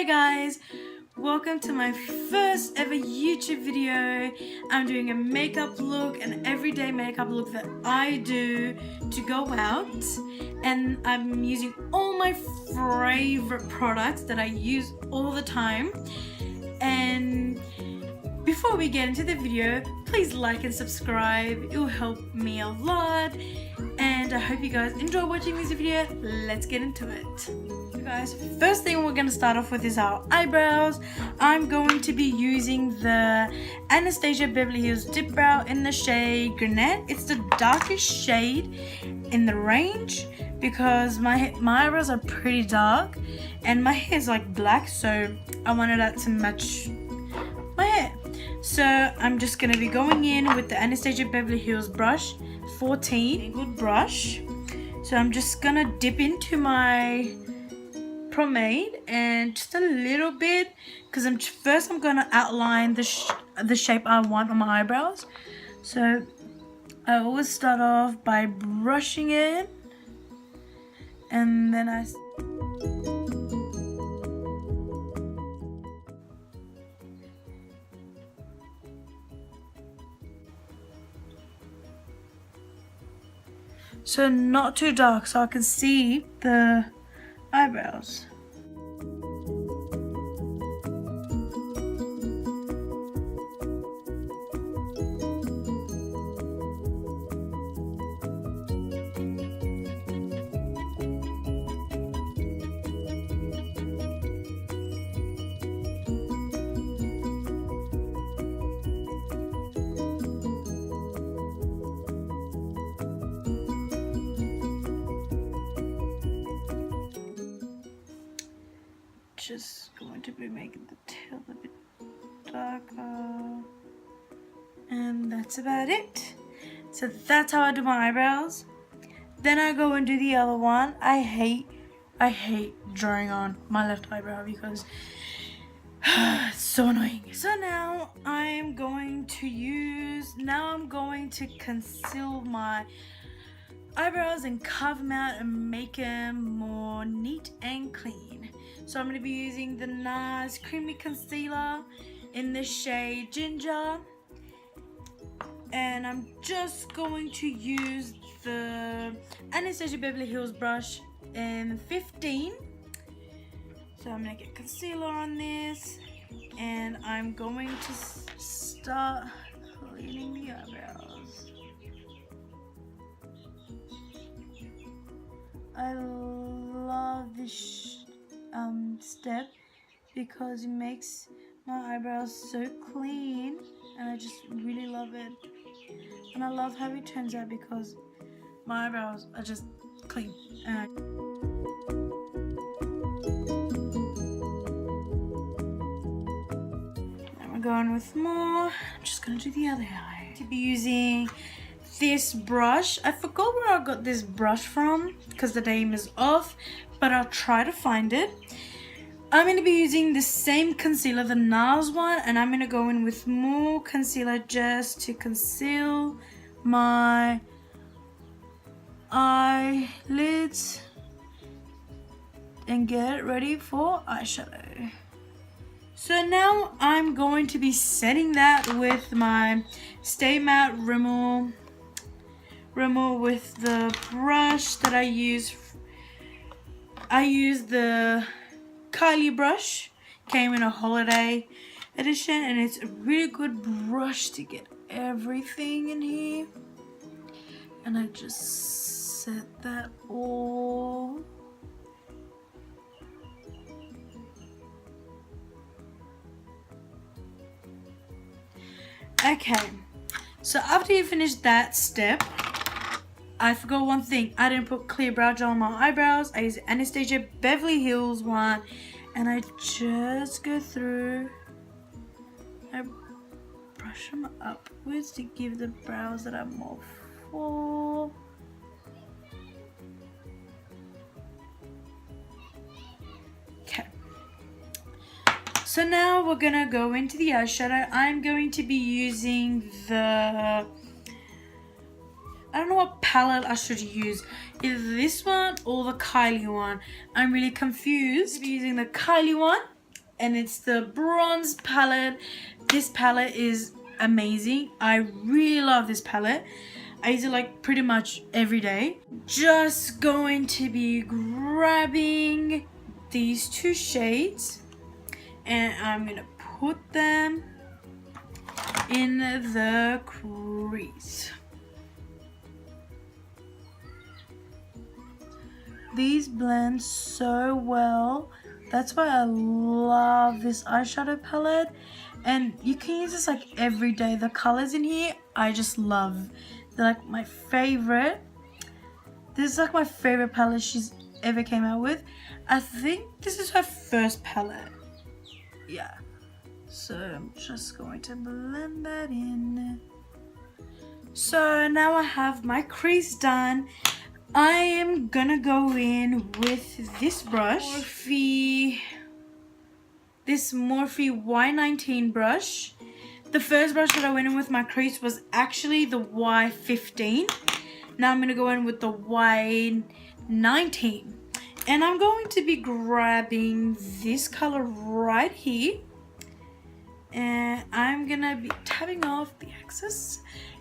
Hi guys, welcome to my first ever YouTube video. I'm doing a makeup look, an everyday makeup look that I do to go out, and I'm using all my favorite products that I use all the time. And before we get into the video, please like and subscribe, it will help me a lot, and I hope you guys enjoy watching this video. Let's get into it. So guys, first thing we're going to start off with is our eyebrows. I'm going to be using the Anastasia Beverly Hills Dip Brow in the shade Granite. It's the darkest shade in the range because my eyebrows are pretty dark and my hair is like black, so I wanted that to match my hair. So I'm just going to be going in with the Anastasia Beverly Hills brush 14, a good brush. So I'm just going to dip into my pomade and just a little bit, because first I'm going to outline the shape I want on my eyebrows. So I always start off by brushing it, and then so not too dark so I can see the eyebrows. Just going to be making the tail a bit darker, and that's about it. So that's how I do my eyebrows. Then I go and do the other one. I hate drawing on my left eyebrow because it's so annoying. So now I'm going to conceal my eyebrows and carve them out and make them more neat and clean. So I'm going to be using the NARS Creamy Concealer in the shade Ginger. And I'm just going to use the Anastasia Beverly Hills brush in 15. So I'm going to get concealer on this. And I'm going to start cleaning the eyebrows. I love this step because it makes my eyebrows so clean, and I just really love it. And I love how it turns out because my eyebrows are just clean. And we're going with more. I'm just going to do the other eye. To be using this brush. I forgot where I got this brush from because the name is off, but I'll try to find it. I'm going to be using the same concealer, the NARS one, and I'm going to go in with more concealer just to conceal my eyelids and get ready for eyeshadow. So now I'm going to be setting that with my Stay Matte Rimmel with the brush that I use. I use the Kylie brush, came in a holiday edition, and it's a really good brush to get everything in here. And I just set that all. Okay, so after you finish that step, I forgot one thing. I didn't put clear brow gel on my eyebrows. I use Anastasia Beverly Hills one, and I just go through. I brush them upwards to give the brows that are more full. Okay. So now we're gonna go into the eyeshadow. I'm going to be using the I don't know what palette I should use. Either this one or the Kylie one. I'm really confused. I'll be using the Kylie one. and it's the bronze palette. This palette is amazing. I really love this palette. I use it like pretty much every day. Just going to be grabbing these two shades and I'm gonna put them in the crease. These blend so well. That's why I love this eyeshadow palette, and you can use this like every day. The colors in here I just love. They're like my favorite. This is like my favorite palette she's ever came out with. I think this is her first palette. Yeah. So I'm just going to blend that in. So now I have my crease done. I am gonna go in with this brush, this Morphe Y19 brush. The first brush that I went in with my crease was actually the Y15. Now I'm gonna go in with the Y19. And I'm going to be grabbing this color right here. And I'm gonna be tapping off the excess.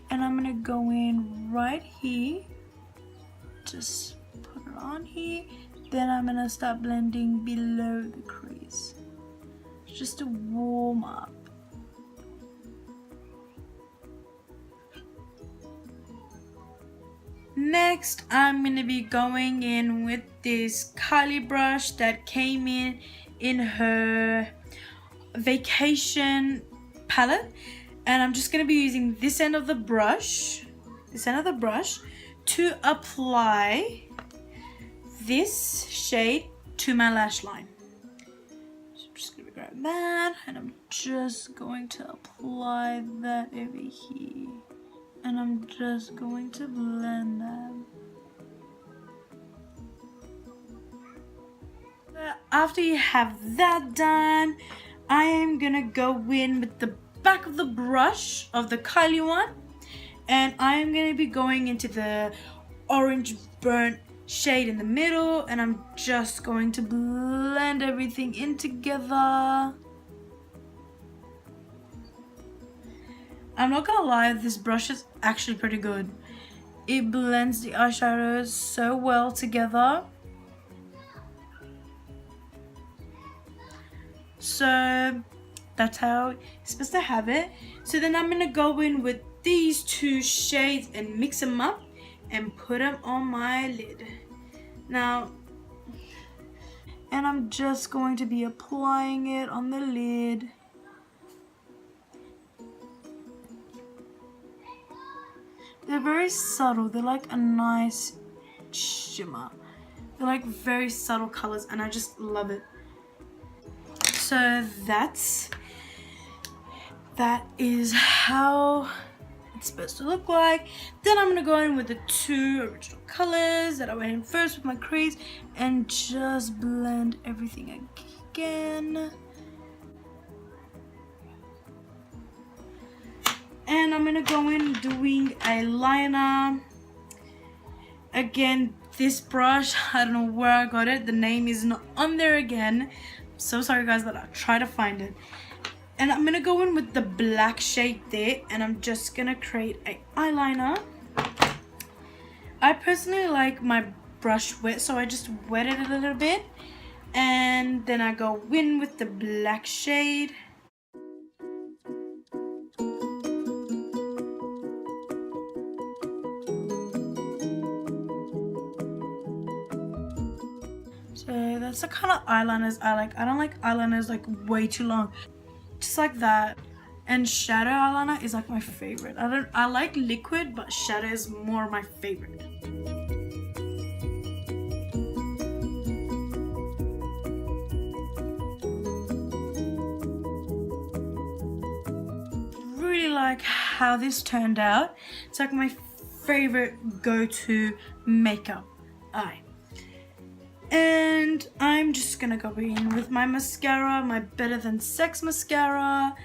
And I'm gonna go in right here. Just put it on here. Then I'm gonna start blending below the crease. Just to warm up. Next, I'm gonna be going in with this Kylie brush that came in her vacation palette, and I'm just gonna be using this end of the brush, to apply this shade to my lash line. So I'm just gonna grab that, and I'm just going to apply that over here. And I'm just going to blend that. After you have that done, I am gonna go in with the back of the brush of the Kylie one, and I am gonna be going into the orange burnt shade in the middle, and I'm just going to blend everything in together. I'm not gonna lie, this brush is actually pretty good. It blends the eyeshadows so well together. So that's how you're supposed to have it. So then I'm gonna go in with these two shades and mix them up and put them on my lid. Now, and I'm just going to be applying it on the lid. They're very subtle. They're like a nice shimmer. They're like very subtle colors, and I just love it. So that is how it's supposed to look like. Then I'm gonna go in with the two original colors that I went in first with my crease and just blend everything again. And I'm gonna go in doing eyeliner. Again, this brush, I don't know where I got it. The name is not on there again. So sorry guys, but I'll try to find it. And I'm gonna go in with the black shade there, and I'm just gonna create an eyeliner. I personally like my brush wet, so I just wet it a little bit. And then I go in with the black shade. So that's the kind of eyeliners I like. I don't like eyeliners like way too long. Just like that. And shadow eyeliner is like my favorite. I like liquid, but shadow is more my favorite. Really like how this turned out. It's like my favorite go-to makeup eye. And I'm just gonna go in with my mascara, my Better Than Sex mascara.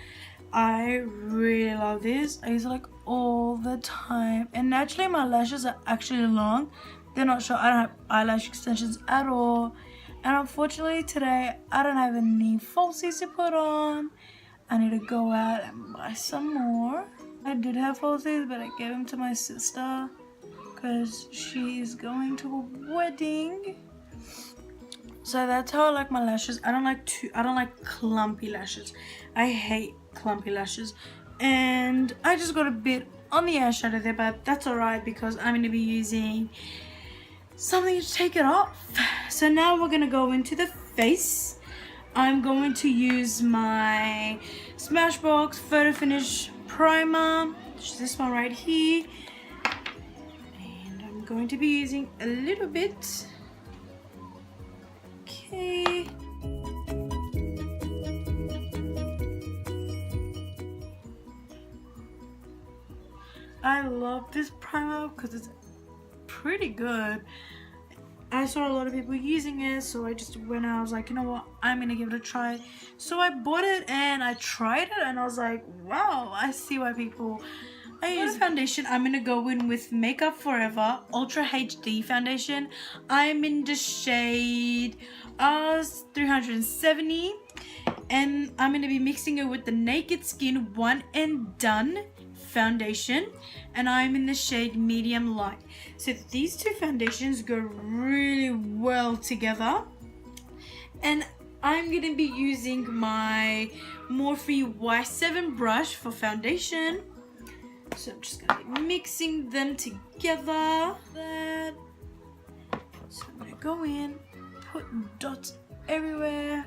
I really love this. I use it like all the time. And naturally my lashes are actually long. They're not short. I don't have eyelash extensions at all. And unfortunately today I don't have any falsies to put on. I need to go out and buy some more. I did have falsies, but I gave them to my sister because she is going to a wedding. So that's how I like my lashes. I don't like clumpy lashes. I hate clumpy lashes. And I just got a bit on the eyeshadow there, but that's alright because I'm going to be using something to take it off. So now we're going to go into the face. I'm going to use my Smashbox Photo Finish Primer, which is this one right here. And I'm going to be using a little bit. Okay. I love this primer because it's pretty good. I saw a lot of people using it, so I just went out. I was like, you know what, I'm gonna give it a try. So I bought it and I tried it and I was like, wow, I see why people. I use foundation. I'm gonna go in with Makeup Forever Ultra HD foundation. I'm in the shade 370, and I'm gonna be mixing it with the Naked Skin One and Done foundation, and I'm in the shade Medium Light. So these two foundations go really well together, and I'm gonna be using my Morphe Y7 brush for foundation. So I'm just gonna be mixing them together. So I'm gonna go in, put dots everywhere.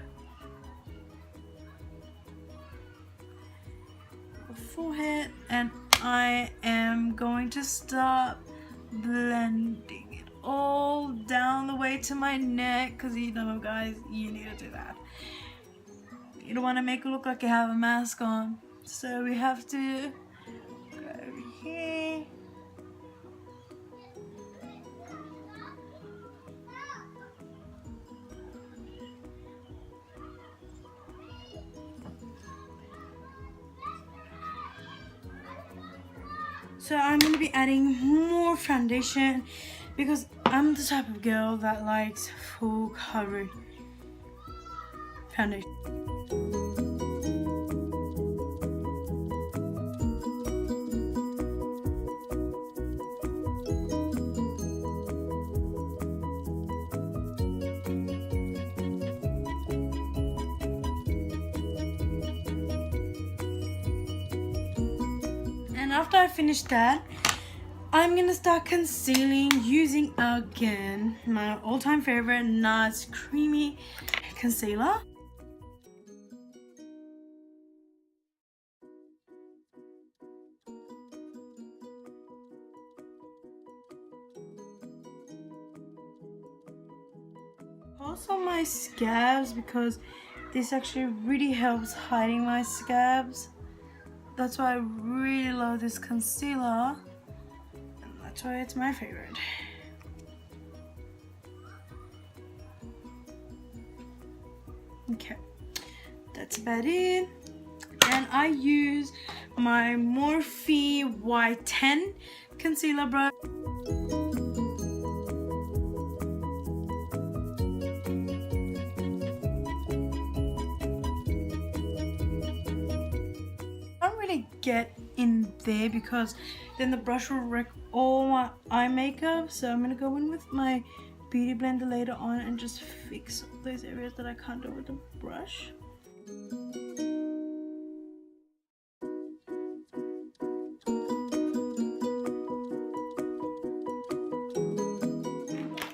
Forehead, and I am going to start blending it all down the way to my neck, because you know guys, you need to do that. You don't want to make it look like you have a mask on, so we have to go over here. So I'm going to be adding more foundation because I'm the type of girl that likes full coverage foundation. And after I finish that, I'm gonna start concealing using again my all-time favorite NARS Creamy Concealer. Also my scabs, because this actually really helps hiding my scabs. That's why I really love this concealer, and that's why it's my favorite. Okay, that's about it. And I use my Morphe Y10 concealer brush. Get in there because then the brush will wreck all my eye makeup, so I'm gonna go in with my beauty blender later on and just fix those areas that I can't do with the brush.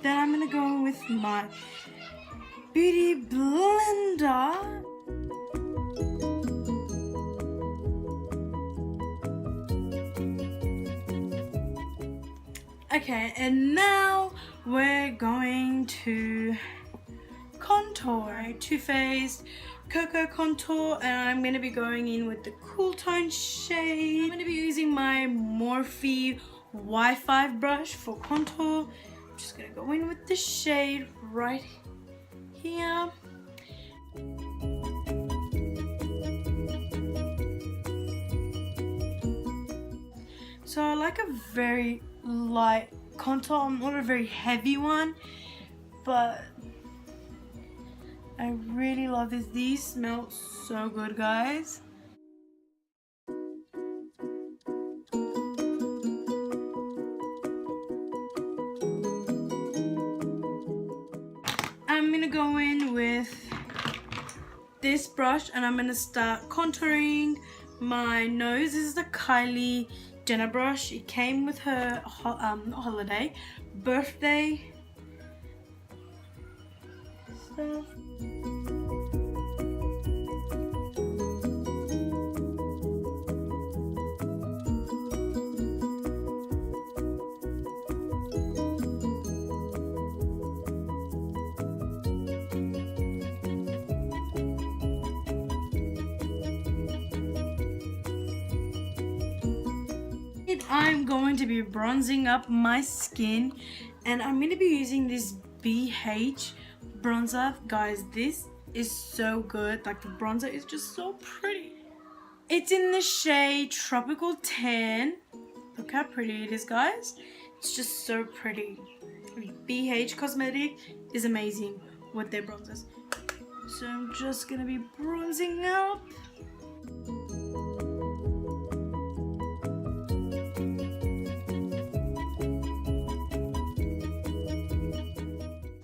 Then I'm gonna go in with my beauty blender. Okay, and now we're going to contour. Too Faced Cocoa Contour, and I'm going to be going in with the Cool Tone shade. I'm going to be using my Morphe Y5 brush for contour. I'm just going to go in with the shade right here. So I like a very light contour. I'm not a very heavy one, but I really love this. These smell so good, guys. I'm gonna go in with this brush and I'm gonna start contouring my nose. This is the Kylie dinner brush. It came with her holiday, birthday stuff. I'm going to be bronzing up my skin and I'm going to be using this BH bronzer. Guys, this is so good. Like, the bronzer is just so pretty. It's in the shade Tropical Tan. Look how pretty it is, guys. It's just so pretty. BH Cosmetic is amazing with their bronzers. So I'm just going to be bronzing up.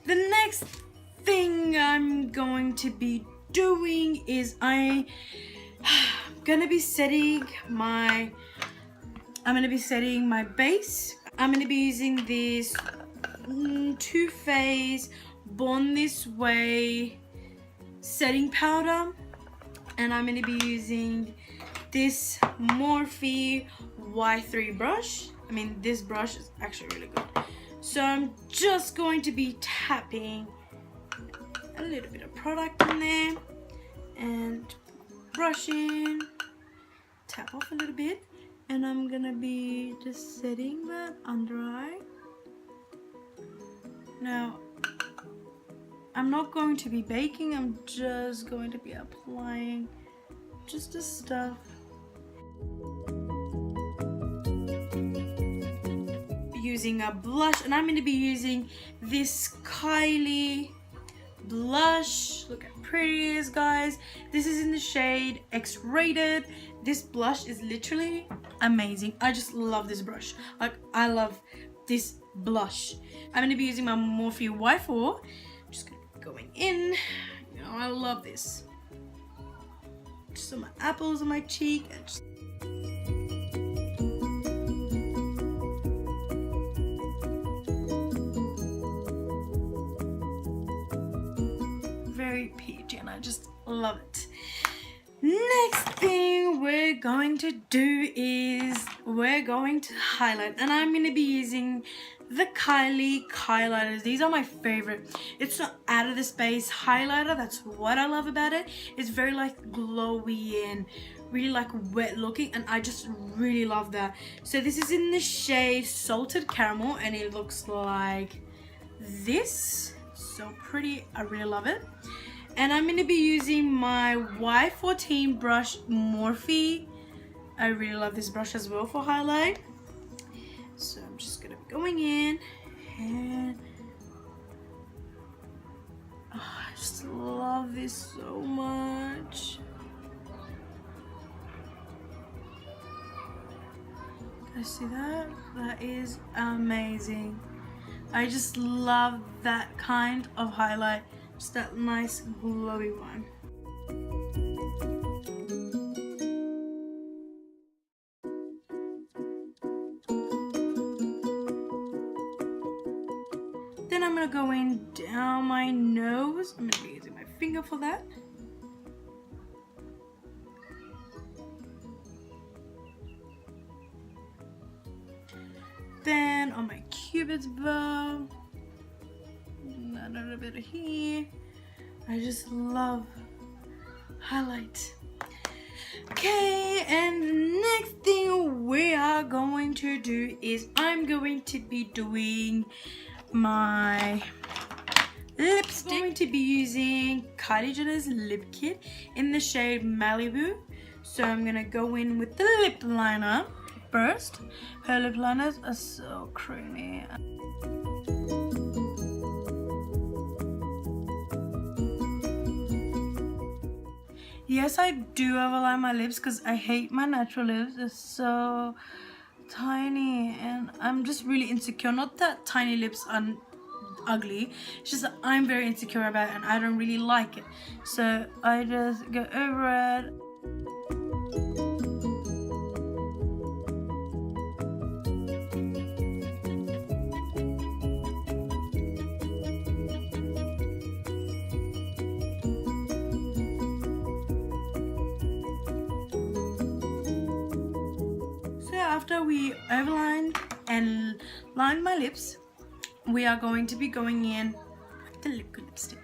The next thing I'm going to be doing is I'm gonna be setting my base. I'm gonna be using this Too Faced Born This Way setting powder, and I'm gonna be using this Morphe Y3 brush. I mean, this brush is actually really good. So I'm just going to be tapping a little bit of product in there and brushing, tap off a little bit, and I'm gonna be just setting that under eye. Now, I'm not going to be baking, I'm just going to be applying just the stuff. Using a blush, and I'm going to be using this Kylie blush. Look how pretty it is, guys. This is in the shade X-Rated. This blush is literally amazing. I just love this brush. Like, I love this blush. I'm going to be using my Morphe Y4. Just going in. You know, I love this. Just on my apples on my cheek and just very peachy, and I just love it. Next thing we're going to do is we're going to highlight, and I'm going to be using the Kylie highlighters. These are my favorite. It's not out of the space highlighter. That's what I love about it. It's very like glowy and really like wet looking, and I just really love that. So this is in the shade Salted Caramel, and it looks like this. So pretty. I really love it. And I'm going to be using my Y14 brush Morphe. I really love this brush as well for highlight. So I'm just going to be going in, and I just love this so much. Guys, see that? That is amazing. I just love that kind of highlight. Just that nice glowy one. Then I'm gonna go in down my nose. I'm gonna be using my finger for that. Then on my cupid's bow. A little bit of here. I just love highlight. Okay, and next thing we are going to do is I'm going to be doing my lipstick. I'm going to be using Kylie Jenner's lip kit in the shade Malibu. So I'm gonna go in with the lip liner first. Her lip liners are so creamy. Yes, I do overline my lips because I hate my natural lips. They're so tiny and I'm just really insecure. Not that tiny lips are ugly, it's just that I'm very insecure about it and I don't really like it. So I just go over it. After we overlined and lined my lips, we are going to be going in with the liquid lipstick.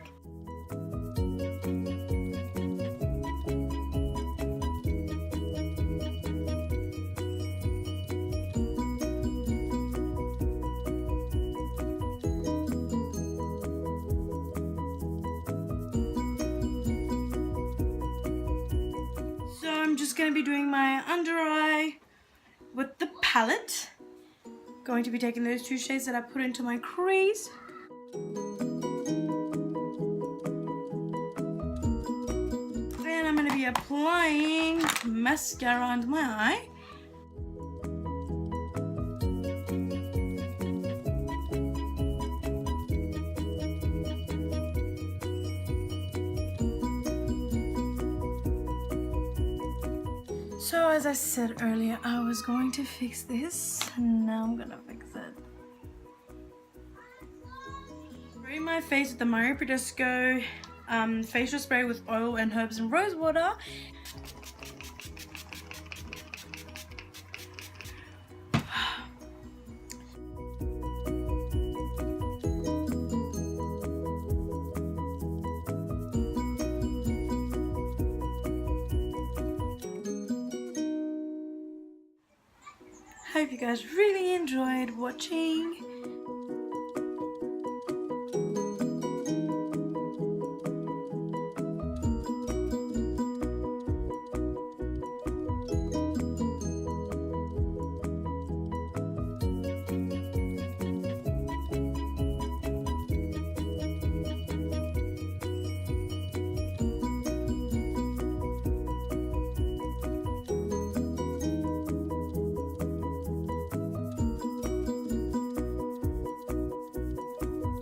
So I'm just going to be doing my under eye with the palette. Going to be taking those two shades that I put into my crease. And I'm going to be applying mascara under my eye. So as I said earlier, I was going to fix this, and now I'm gonna fix it. Spray my face with the Mario Badescu facial spray with oil and herbs and rose water. Hope you guys really enjoyed watching.